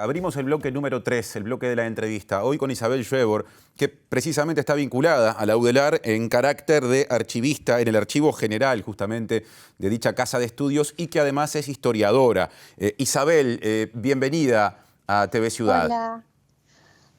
Abrimos el bloque número 3, el bloque de la entrevista, hoy con Isabel Schwebor, que precisamente está vinculada a la UDELAR en carácter de archivista en el Archivo General, justamente, de dicha casa de estudios y que además es historiadora. Isabel, bienvenida a TV Ciudad. Hola.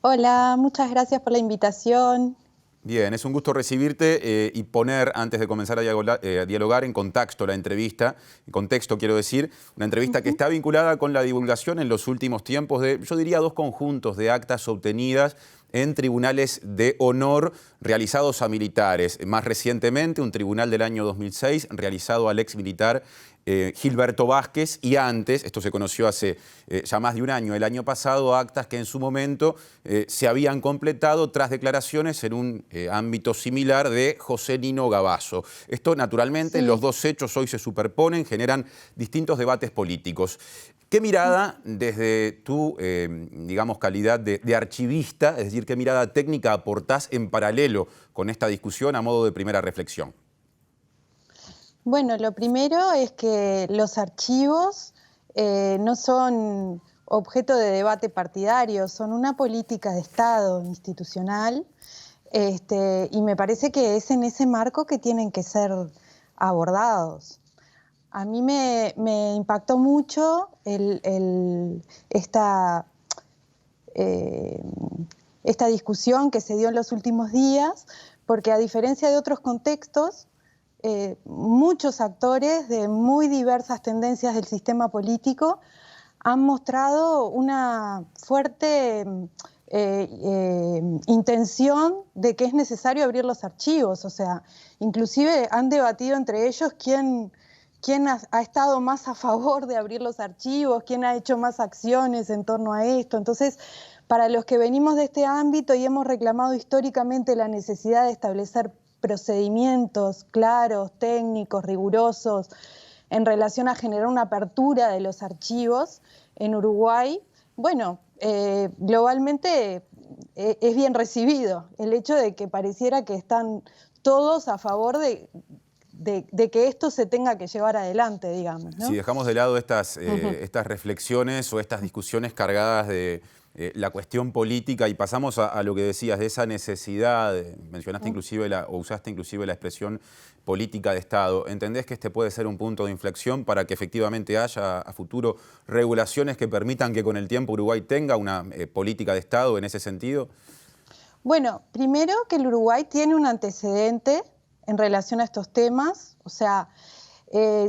Hola, muchas gracias por la invitación. Bien, es un gusto recibirte y poner, antes de comenzar a dialogar, en contexto la entrevista, en contexto quiero decir, una entrevista que está vinculada con la divulgación en los últimos tiempos de, yo diría, dos conjuntos de actas obtenidas en tribunales de honor realizados a militares. Más recientemente, un tribunal del año 2006 realizado al ex militar Gilberto Vázquez, y antes, esto se conoció hace ya más de un año, el año pasado, actas que en su momento se habían completado tras declaraciones en un ámbito similar de José Nino Gavazo. Esto, naturalmente, Sí. los dos hechos hoy se superponen, generan distintos debates políticos. ¿Qué mirada, desde tu, digamos, calidad de archivista, es decir, qué mirada técnica aportás en paralelo con esta discusión a modo de primera reflexión? Bueno, lo primero es que los archivos no son objeto de debate partidario, son una política de Estado institucional, y me parece que es en ese marco que tienen que ser abordados. A mí me impactó mucho esta discusión que se dio en los últimos días, porque a diferencia de otros contextos, muchos actores de muy diversas tendencias del sistema político han mostrado una fuerte intención de que es necesario abrir los archivos. O sea, inclusive han debatido entre ellos quién ha estado más a favor de abrir los archivos, quién ha hecho más acciones en torno a esto. Entonces, para los que venimos de este ámbito y hemos reclamado históricamente la necesidad de establecer procedimientos claros, técnicos, rigurosos, en relación a generar una apertura de los archivos en Uruguay, bueno, globalmente es bien recibido el hecho de que pareciera que están todos a favor de que esto se tenga que llevar adelante, digamos, ¿no? Si dejamos de lado estas reflexiones o estas discusiones cargadas de la cuestión política y pasamos a lo que decías, de esa necesidad, mencionaste inclusive o usaste inclusive la expresión política de Estado, ¿entendés que este puede ser un punto de inflexión para que efectivamente haya a futuro regulaciones que permitan que con el tiempo Uruguay tenga una política de Estado en ese sentido? Bueno, primero que el Uruguay tiene un antecedente en relación a estos temas. O sea,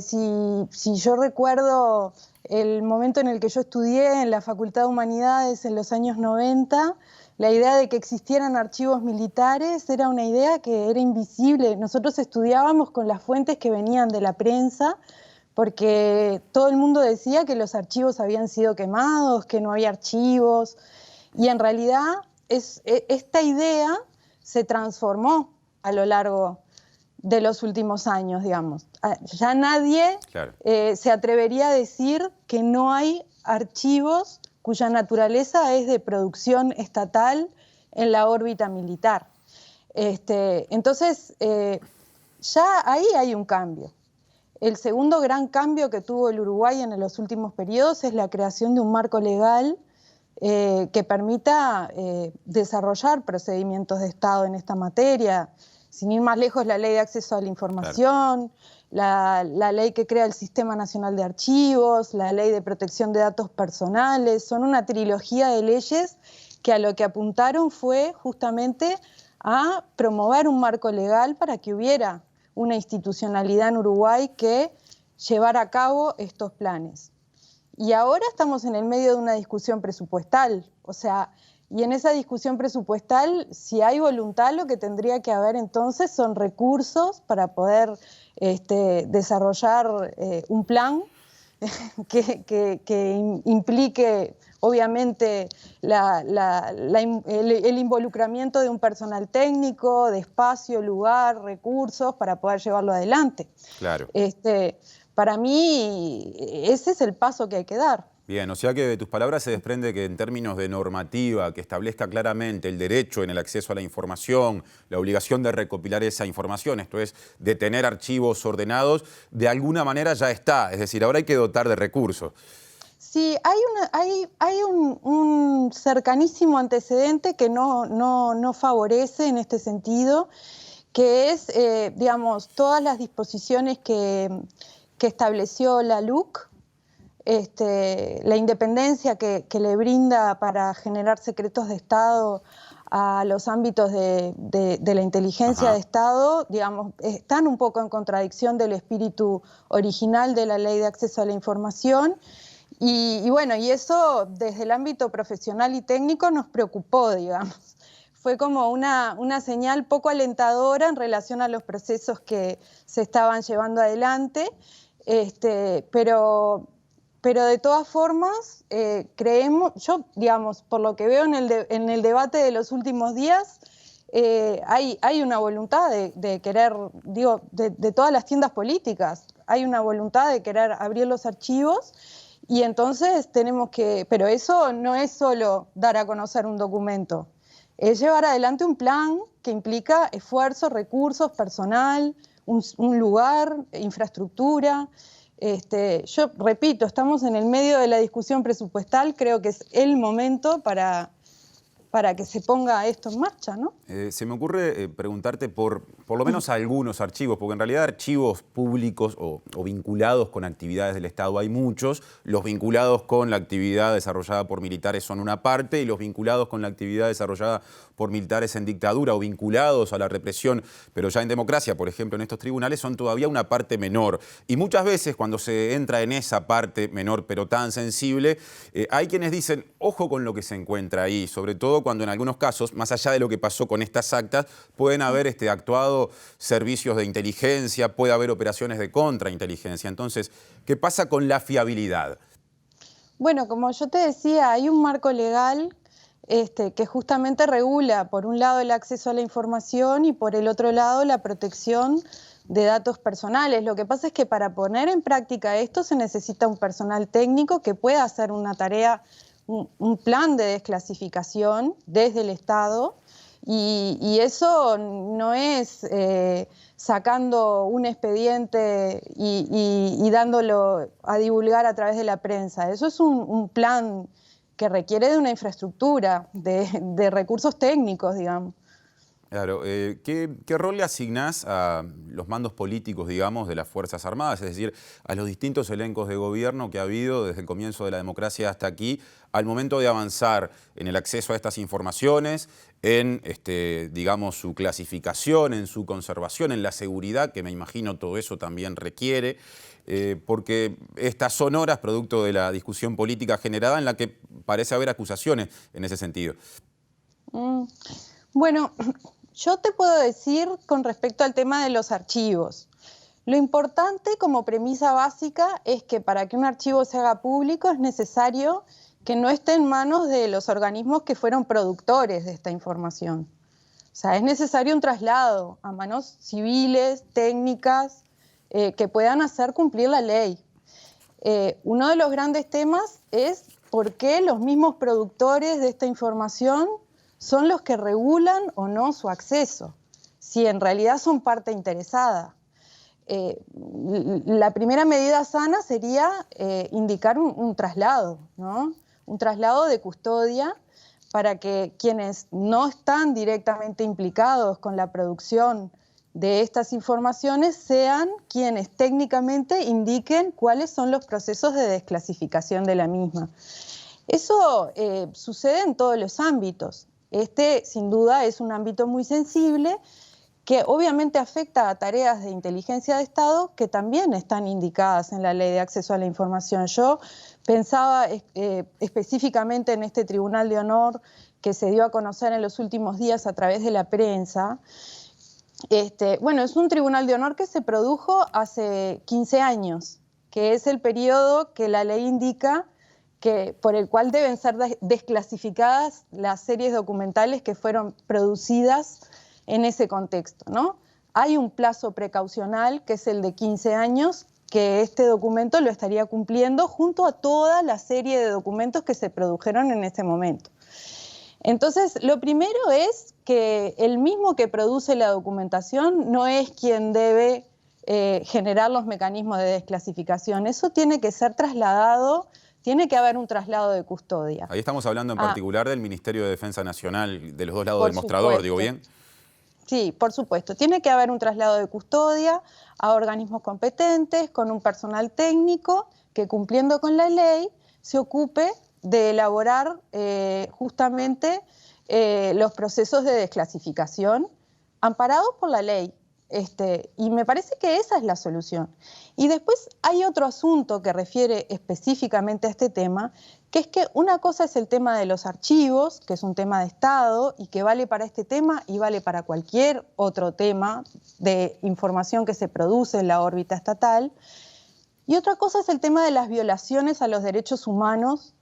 si yo recuerdo el momento en el que yo estudié en la Facultad de Humanidades en los años 90, la idea de que existieran archivos militares era una idea que era invisible. Nosotros estudiábamos con las fuentes que venían de la prensa, porque todo el mundo decía que los archivos habían sido quemados, que no había archivos, y en realidad esta idea se transformó a lo largo de los últimos años, digamos. Ya nadie se atrevería a decir que no hay archivos cuya naturaleza es de producción estatal en la órbita militar. Entonces, ya ahí hay un cambio. El segundo gran cambio que tuvo el Uruguay en los últimos periodos es la creación de un marco legal que permita desarrollar procedimientos de Estado en esta materia. Sin ir más lejos, la Ley de Acceso a la Información, la ley que crea el Sistema Nacional de Archivos, la Ley de Protección de Datos Personales. Son una trilogía de leyes que a lo que apuntaron fue justamente a promover un marco legal para que hubiera una institucionalidad en Uruguay que llevara a cabo estos planes. Y ahora estamos en el medio de una discusión presupuestal, o sea, y en esa discusión presupuestal, si hay voluntad, lo que tendría que haber entonces son recursos para poder desarrollar un plan que implique, obviamente, el involucramiento de un personal técnico, de espacio, lugar, recursos, para poder llevarlo adelante. Claro. Para mí, ese es el paso que hay que dar. Bien, o sea que de tus palabras se desprende que en términos de normativa que establezca claramente el derecho en el acceso a la información, la obligación de recopilar esa información, esto es, de tener archivos ordenados, de alguna manera ya está. Es decir, ahora hay que dotar de recursos. Sí, hay un cercanísimo antecedente que no favorece en este sentido, que es, digamos, todas las disposiciones que estableció la LUC, la independencia que le brinda para generar secretos de Estado a los ámbitos de la inteligencia Ajá. de Estado, digamos, están un poco en contradicción del espíritu original de la Ley de Acceso a la Información. Y bueno, y eso desde el ámbito profesional y técnico nos preocupó, digamos. Fue como una señal poco alentadora en relación a los procesos que se estaban llevando adelante, pero de todas formas, creemos, yo, digamos, por lo que veo en el debate de los últimos días, hay una voluntad de querer, digo, de todas las tiendas políticas, hay una voluntad de querer abrir los archivos y entonces tenemos que, pero eso no es solo dar a conocer un documento, es llevar adelante un plan que implica esfuerzo, recursos, personal, un lugar, infraestructura. Yo repito, estamos en el medio de la discusión presupuestal, creo que es el momento para que se ponga esto en marcha, ¿no? Se me ocurre preguntarte por lo menos algunos archivos, porque en realidad archivos públicos o vinculados con actividades del Estado hay muchos. Los vinculados con la actividad desarrollada por militares son una parte y los vinculados con la actividad desarrollada por militares en dictadura o vinculados a la represión, pero ya en democracia, por ejemplo, en estos tribunales, son todavía una parte menor. Y muchas veces cuando se entra en esa parte menor, pero tan sensible, hay quienes dicen, ojo con lo que se encuentra ahí, sobre todo cuando en algunos casos, más allá de lo que pasó con estas actas, pueden haber actuado servicios de inteligencia, puede haber operaciones de contrainteligencia. Entonces, ¿qué pasa con la fiabilidad? Bueno, como yo te decía, hay un marco legal que justamente regula, por un lado, el acceso a la información y por el otro lado, la protección de datos personales. Lo que pasa es que para poner en práctica esto se necesita un personal técnico que pueda hacer una tarea, un plan de desclasificación desde el Estado, y eso no es sacando un expediente y dándolo a divulgar a través de la prensa. Eso es un plan que requiere de una infraestructura, de recursos técnicos, digamos. Claro, ¿qué rol le asignás a los mandos políticos, digamos, de las Fuerzas Armadas? Es decir, a los distintos elencos de gobierno que ha habido desde el comienzo de la democracia hasta aquí, al momento de avanzar en el acceso a estas informaciones, en, digamos, su clasificación, en su conservación, en la seguridad, que me imagino todo eso también requiere, porque estas son horas producto de la discusión política generada en la que parece haber acusaciones en ese sentido. Bueno, yo te puedo decir con respecto al tema de los archivos. Lo importante como premisa básica es que para que un archivo se haga público es necesario que no esté en manos de los organismos que fueron productores de esta información. O sea, es necesario un traslado a manos civiles, técnicas, que puedan hacer cumplir la ley. Uno de los grandes temas es por qué los mismos productores de esta información son los que regulan o no su acceso, si en realidad son parte interesada. La primera medida sana sería indicar un traslado, ¿no? Un traslado de custodia para que quienes no están directamente implicados con la producción de estas informaciones sean quienes técnicamente indiquen cuáles son los procesos de desclasificación de la misma. Eso sucede en todos los ámbitos. Sin duda, es un ámbito muy sensible que obviamente afecta a tareas de inteligencia de Estado que también están indicadas en la Ley de Acceso a la Información. Yo pensaba específicamente en este Tribunal de Honor que se dio a conocer en los últimos días a través de la prensa. Bueno, es un Tribunal de Honor que se produjo hace 15 años, que es el periodo que la ley indica por el cual deben ser desclasificadas las series documentales que fueron producidas en ese contexto, ¿no? Hay un plazo precaucional, que es el de 15 años, que este documento lo estaría cumpliendo junto a toda la serie de documentos que se produjeron en ese momento. Entonces, lo primero es que el mismo que produce la documentación no es quien debe generar los mecanismos de desclasificación. Eso tiene que ser trasladado tiene que haber un traslado de custodia. Ahí estamos hablando en particular del Ministerio de Defensa Nacional, de los dos lados del mostrador, supuesto. ¿digo bien? Sí, por supuesto. Tiene que haber un traslado de custodia a organismos competentes, con un personal técnico que, cumpliendo con la ley, se ocupe de elaborar justamente los procesos de desclasificación amparados por la ley. Y me parece que esa es la solución. Y después hay otro asunto que refiere específicamente a este tema, que es que una cosa es el tema de los archivos, que es un tema de Estado y que vale para este tema y vale para cualquier otro tema de información que se produce en la órbita estatal. Y otra cosa es el tema de las violaciones a los derechos humanos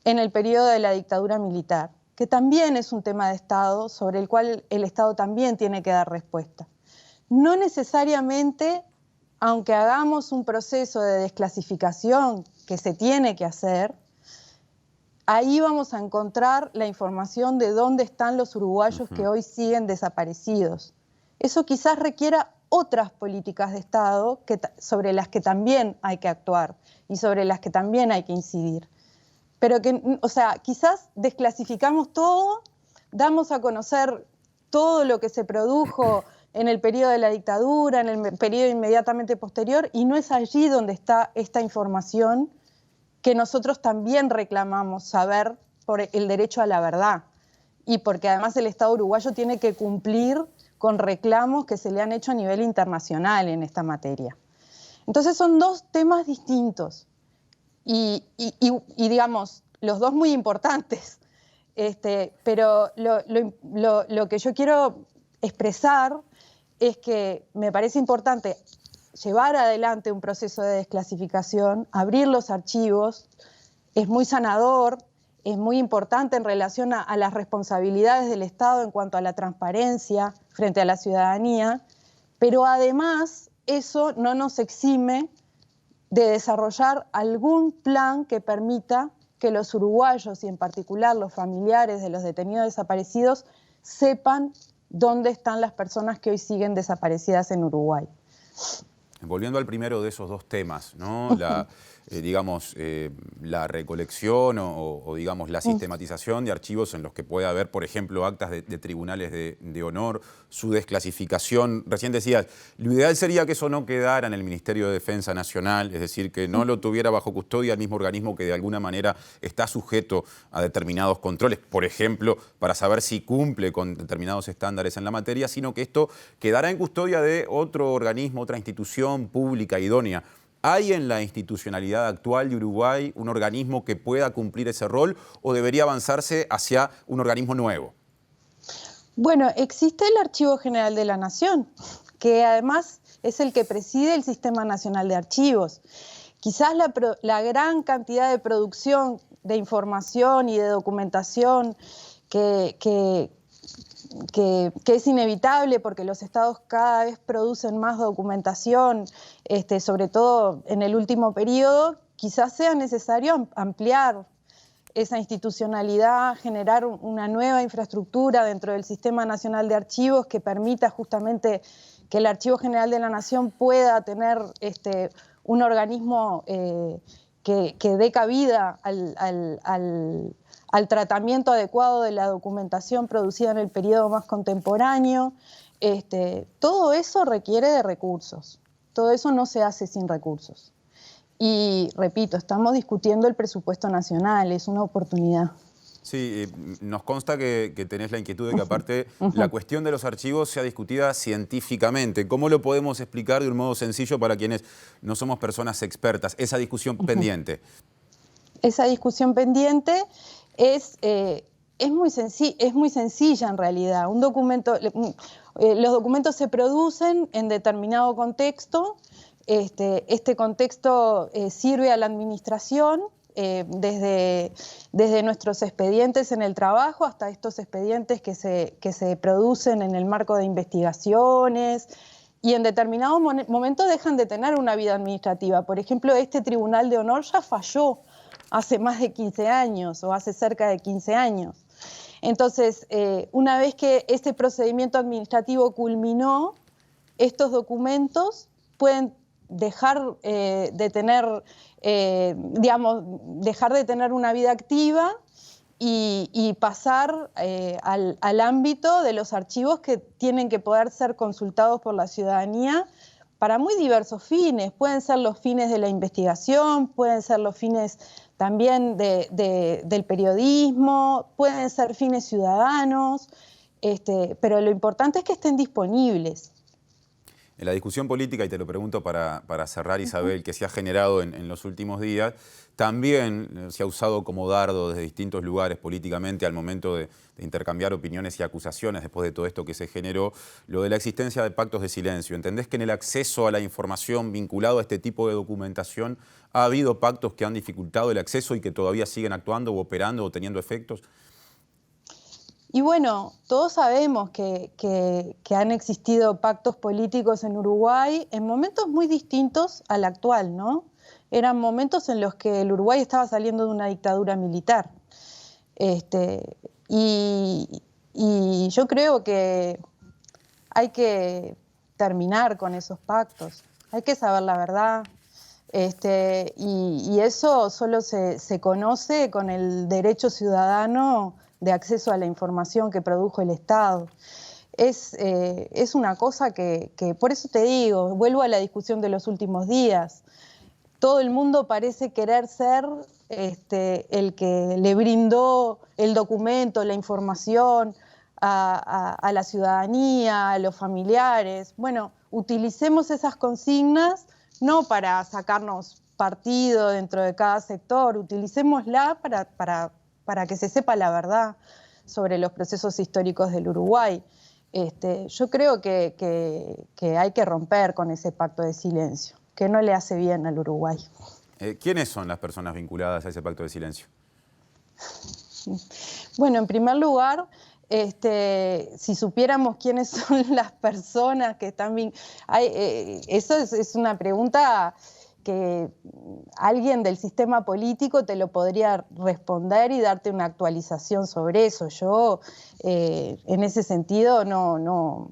en el periodo de la dictadura militar, que también es un tema de Estado sobre el cual el Estado también tiene que dar respuesta. No necesariamente, aunque hagamos un proceso de desclasificación que se tiene que hacer, ahí vamos a encontrar la información de dónde están los uruguayos que hoy siguen desaparecidos. Eso quizás requiera otras políticas de Estado sobre las que también hay que actuar y sobre las que también hay que incidir. Pero quizás desclasificamos todo, damos a conocer todo lo que se produjo en el periodo de la dictadura, en el periodo inmediatamente posterior, y no es allí donde está esta información que nosotros también reclamamos saber por el derecho a la verdad, y porque además el Estado uruguayo tiene que cumplir con reclamos que se le han hecho a nivel internacional en esta materia. Entonces son dos temas distintos y digamos, los dos muy importantes, pero lo que yo quiero expresar es que me parece importante llevar adelante un proceso de desclasificación, abrir los archivos, es muy sanador, es muy importante en relación a las responsabilidades del Estado en cuanto a la transparencia frente a la ciudadanía, pero además eso no nos exime de desarrollar algún plan que permita que los uruguayos y en particular los familiares de los detenidos desaparecidos sepan dónde están las personas que hoy siguen desaparecidas en Uruguay. Volviendo al primero de esos dos temas, ¿no? La recolección o digamos, la sistematización de archivos en los que puede haber, por ejemplo, actas de tribunales de honor, su desclasificación. Recién decías, lo ideal sería que eso no quedara en el Ministerio de Defensa Nacional, es decir, que no lo tuviera bajo custodia el mismo organismo que de alguna manera está sujeto a determinados controles, por ejemplo, para saber si cumple con determinados estándares en la materia, sino que esto quedará en custodia de otro organismo, otra institución pública idónea. ¿Hay en la institucionalidad actual de Uruguay un organismo que pueda cumplir ese rol o debería avanzarse hacia un organismo nuevo? Bueno, existe el Archivo General de la Nación, que además es el que preside el Sistema Nacional de Archivos. Quizás la gran cantidad de producción de información y de documentación que es inevitable porque los estados cada vez producen más documentación, sobre todo en el último periodo, quizás sea necesario ampliar esa institucionalidad, generar una nueva infraestructura dentro del Sistema Nacional de Archivos que permita justamente que el Archivo General de la Nación pueda tener un organismo que dé cabida al tratamiento adecuado de la documentación producida en el periodo más contemporáneo. Todo eso requiere de recursos. Todo eso no se hace sin recursos. Y repito, estamos discutiendo el presupuesto nacional, es una oportunidad. Sí, nos consta que tenés la inquietud de que aparte la cuestión de los archivos sea discutida científicamente. ¿Cómo lo podemos explicar de un modo sencillo para quienes no somos personas expertas? Esa discusión pendiente. Esa discusión pendiente es muy sencilla en realidad. Los documentos se producen en determinado contexto. Este contexto sirve a la administración desde nuestros expedientes en el trabajo hasta estos expedientes que se producen en el marco de investigaciones y en determinado momento dejan de tener una vida administrativa. Por ejemplo, este Tribunal de Honor ya falló hace más de 15 años o hace cerca de 15 años. Entonces, una vez que este procedimiento administrativo culminó, estos documentos pueden dejar de tener, dejar de tener una vida activa y pasar al ámbito de los archivos que tienen que poder ser consultados por la ciudadanía para muy diversos fines. Pueden ser los fines de la investigación, pueden ser los fines también del periodismo, pueden ser fines ciudadanos, pero lo importante es que estén disponibles. En la discusión política, y te lo pregunto para cerrar, Isabel, que se ha generado en los últimos días, también se ha usado como dardo desde distintos lugares políticamente al momento de intercambiar opiniones y acusaciones después de todo esto que se generó, lo de la existencia de pactos de silencio. ¿Entendés que en el acceso a la información vinculado a este tipo de documentación ha habido pactos que han dificultado el acceso y que todavía siguen actuando o operando o teniendo efectos? Y bueno, todos sabemos que han existido pactos políticos en Uruguay en momentos muy distintos al actual, ¿no? Eran momentos en los que el Uruguay estaba saliendo de una dictadura militar. Y yo creo que hay que terminar con esos pactos, hay que saber la verdad. Y eso solo se conoce con el derecho ciudadano de acceso a la información que produjo el Estado. Es una cosa que, por eso te digo, vuelvo a la discusión de los últimos días. Todo el mundo parece querer ser el que le brindó el documento, la información a la ciudadanía, a los familiares. Bueno, utilicemos esas consignas no para sacarnos partido dentro de cada sector, utilicémosla para que se sepa la verdad sobre los procesos históricos del Uruguay. Yo creo que hay que romper con ese pacto de silencio, que no le hace bien al Uruguay. ¿Quiénes son las personas vinculadas a ese pacto de silencio? Bueno, en primer lugar, si supiéramos quiénes son las personas que están eso es una pregunta que alguien del sistema político te lo podría responder y darte una actualización sobre eso. Yo, en ese sentido, no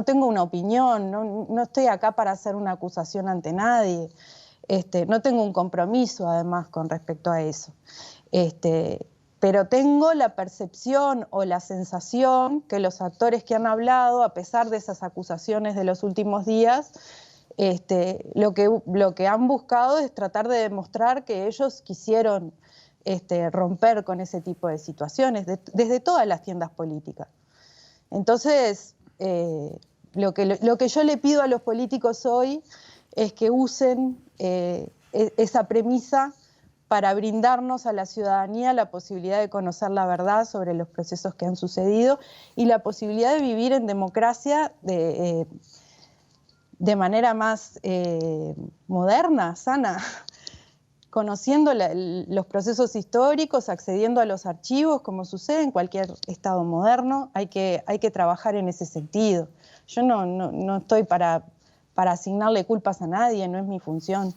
tengo una opinión, no estoy acá para hacer una acusación ante nadie. No tengo un compromiso, además, con respecto a eso. Pero tengo la percepción o la sensación que los actores que han hablado, a pesar de esas acusaciones de los últimos días, lo que han buscado es tratar de demostrar que ellos quisieron romper con ese tipo de situaciones, desde todas las tiendas políticas. Entonces, lo que yo le pido a los políticos hoy es que usen esa premisa para brindarnos a la ciudadanía la posibilidad de conocer la verdad sobre los procesos que han sucedido y la posibilidad de vivir en democracia de manera más moderna, sana, conociendo los procesos históricos, accediendo a los archivos, como sucede en cualquier Estado moderno. Hay que trabajar en ese sentido. Yo no estoy para asignarle culpas a nadie, no es mi función.